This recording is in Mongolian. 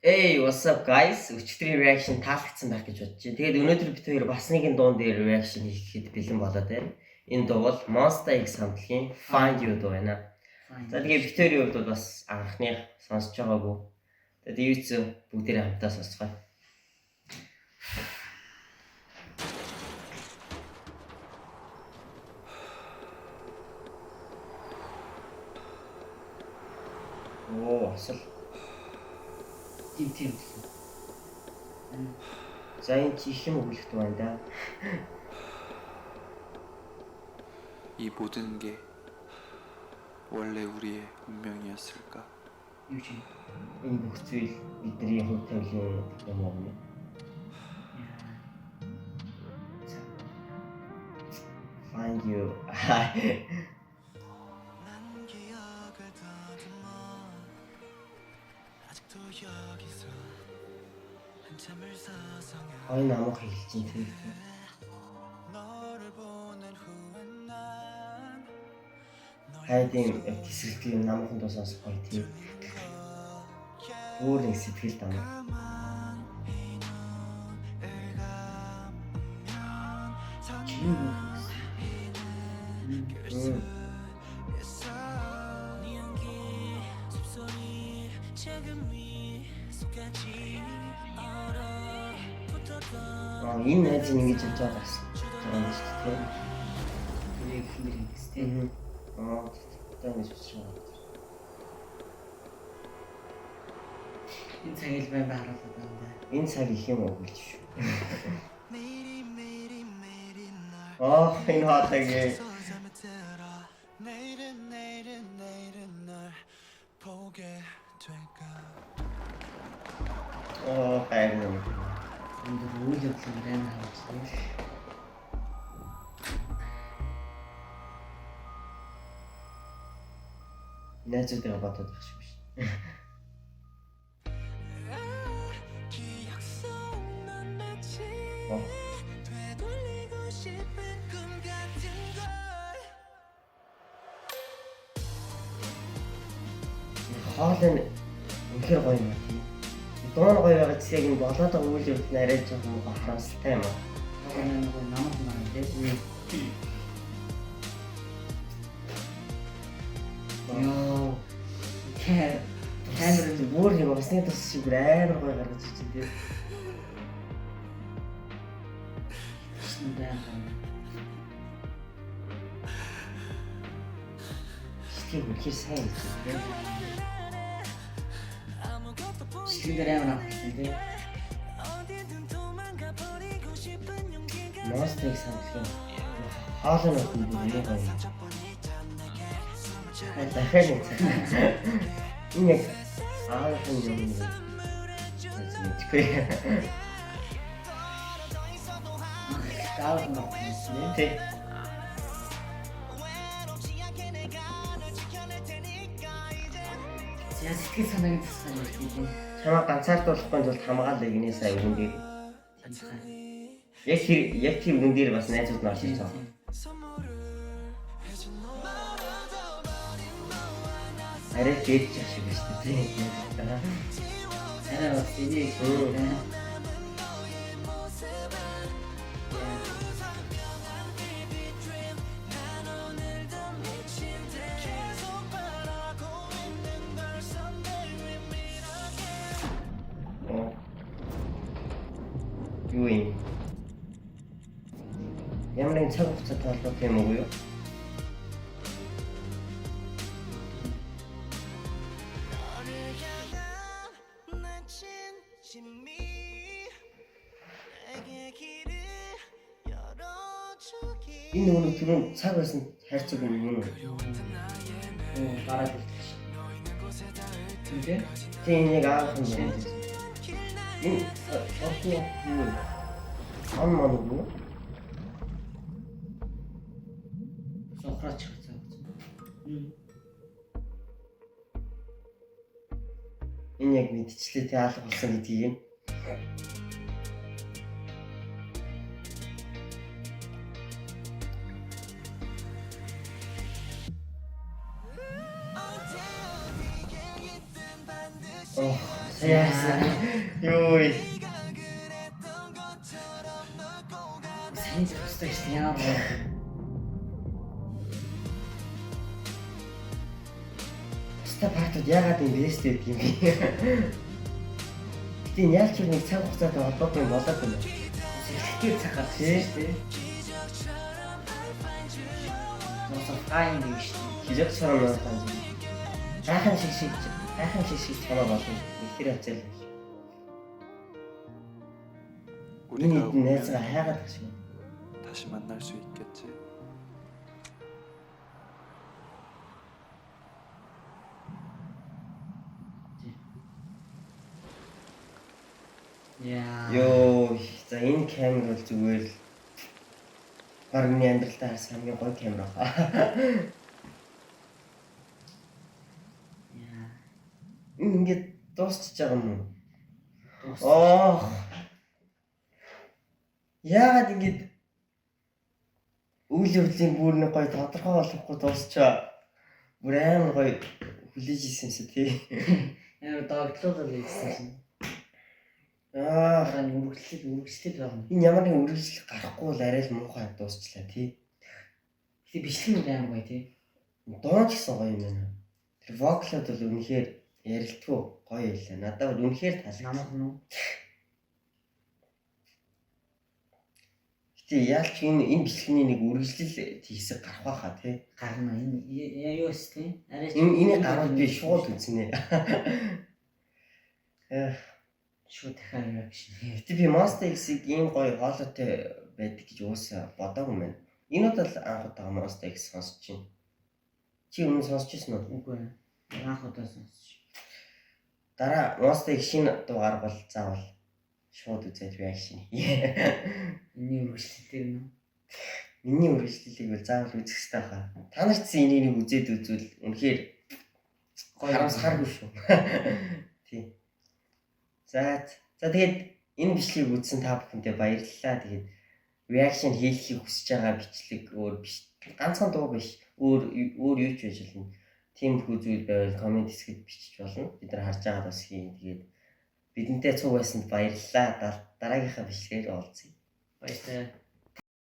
Hey, what's up guys? Өчигдрийн reaction таалагдсан байх гэж бодож байна. Тэгээд өнөөдөр бид хоёр бас нэгэн дуун дээр reaction хийхэд бэлэн болоод байна. Энэ дуу бол Monster X хамтлагийн Find You дуу байна. За тэгээд бид хоёрын хувьд бол бас анхных сонсож байгаагүй. Тэгээд юуцээ бүгдээрээ хамтаа сонсцгоё. Оо, асал тийм. За энэ чи их юм өгүүлэх байна да. 이 모든 게 원래 우리의 운명이었을까? Юу чи? Энэ бүх зүйл бидний хувь тавилын юм уу? Find you. Ой намайг хэлж ин тэр. Хайдын тесрэлтийн намхан дуу сонсох гоё тийм. Өөр нэг сэтгэл дам. Энэ найз ингэж явж байгаа бас байгаа юм шүү дээ. Нэг хэмэр ингэстэй. Одоо ингэж бодож байгаа. Энэ цаг ил бай харуулдаг юм да. Энэ цаг их юм өгүүлж шүү. Энэ хатагийн хайрна. Энд үйл явдлын байна харуулсан. Найзуудаа бодоод байх шиг биш. Хоолой үнэхээр гоё юм тийм. Дуун гоё байгаа ч яг энэ болоод байгаа үйл явдал арай жоохон харамсалтай юм аа. Намайг маань тийм. Яа. Камер бүр юм усны тус шиг амар гоё гаргаж ирсэн тийм. Стив үнэхээр сайн тийм. Стивээр амар авсан тийм. Monster X хамтлагийн хоолойнууд нь бүр гоё. Дахиад нэг цаг. Энэ яг аахын юм. Мэдгүй. Даавал нэг Тэ. яа сэтгэл санааг тасгал хийх. Чамаа ганцаардуулахгүй тулд хамгаалал игнээ сая өгөн дээр. Яг тийм өгөн дээр бас найзууд нь орж ирж байгаа. Арай дээд ч шиг биш тийм. Арай бас энийг юу юм? Ямар нэгэн цаг хугацаатай холбоотой юм уу юу? Энэ нэг түрүүн цаг байсан хайрцаг юм уу? гараад ирчих. Тийм нэг аах юм байна. Энэ окей юу? Он мөн үү? Сохрач хэвчээ. Энэ яг мэдчлээ тэ алга болсон гэдгийг юм. яасан. Юу. Сайн зөвхөстэй шүү дээ. Яа болов. Бусдаа партууд яагаад юм бэст гэдэг юм бэ? Гэтэ яалч нэг цаг хугацаатай холбоотой юм болоод байна. Сэтгэл цаг гарч шүү дээ. Носо файн гэж шүү дээ. Хижиг сараа байна. Айхан шиг чамаа болно. Ихэр хацаал. 우리가 우리 내가 오면 해가 다시. 다시 만날 수 있겠지. Яа. Йоо, за энэ камер бол зүгээр л баг миний амьдралтаа харсан хамгийн гоё камер аа. Яа. Ингээд дуусчихж байгаа юм уу? Дуус. Оо. Яагаад ингэж үйл явдлын бүрний гоё тодорхой болохгүй дуусчаа. Бүр амар гоё хүлээж ирсэн юм тий. Яа догтлол хийсэн чинь. Аа, Харин үргэлжлээд байгаа юм. энэ ямар нэгэн үргэлжлэл гарахгүй бол арай л муухай дуусчлаа тий. Гэтэ бичлэг нь амар гоё тий. Дууч гэсэн гоё юм байна. Тэр вокалууд бол үнэхээр ярилтгүй гоё байлаа. Надад бол үнэхээр таалагдсан. Намайг нь. Гэтэ яалч энэ бичлэгийн нэг үргэлжлэл хийсэг гарах байхаа тий. Гарна энэ юу өс тий. Арай Энэ гарууд би шууд үзнэ. шууд дахиад реакшн. Гэтэ би Monster X-ийг ийм гоё хоолойтой байдаг гэж уусаа бодоогүй юм байна. Энэ удаа анх удаа Monster X сонсож байна. Чи өмнө сонсч ирсэн үү? Үгүй ээ. Анх удаа сонсч. Дараа Monster X шинэ дугаар бол заавал шууд үзээд реакшн. Миний үргэлжлэлтэй нөө. Миний үргэлжлэлийг бол заавал үзэх хэрэгтэй хаа. Та нар ч энийг үзээд үзвэл үнэхээр харамсахааргүй шүү. Тий. За тэгээд энэ бичлэгийг үзсэн та бүхэндээ баярлалаа. Тэгээд реакшн хийхийг хүсэж байгаа бичлэг өөр биш. Ганцхан дуу биш. Өөр юу ч байж болно. Тиймэрхүү зүйл байвал комент хэсэгт бичиж болно. Бид нар харж байгаад бас хийн. Тэгээд бидэнтэй цуг байсанд баярлалаа. Дараагийнхаа бичлэгээр уулзъя. Баярлалаа.